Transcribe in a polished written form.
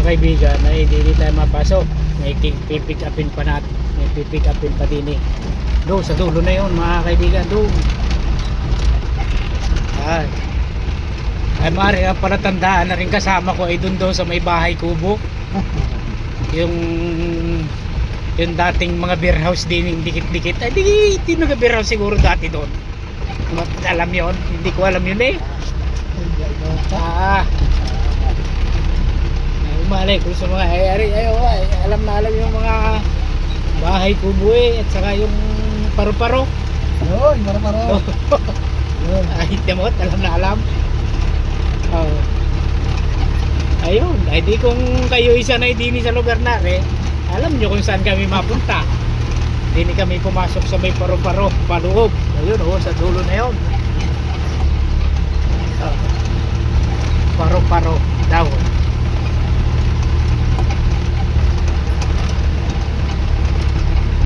kaibigan ay hindi tayo mapasok. May pipick upin pa natin. May pipick upin pa din eh. Doon sa dulo na yun mga kaibigan. Doon. Ay maaari ang palatandaan na rin kasama ko ay doon sa may bahay kubo. yung dating mga beer house din dikit-dikit. Ay di mga beer house siguro dati doon. Alam yon, hindi ko alam yun eh. Umalay kung sa mga alam na alam yung mga bahay kubo eh, at saka yung paro-paro. Yun, paro-paro. Yun. Ay damot, alam na alam. Ayun, ay di kung kayo isa na idini sa lugar na alam nyo kung saan kami mapunta. Hindi kami pumasok sa may paro-paro paloob. Ayun sa dulo na yun. Paro-paro daw.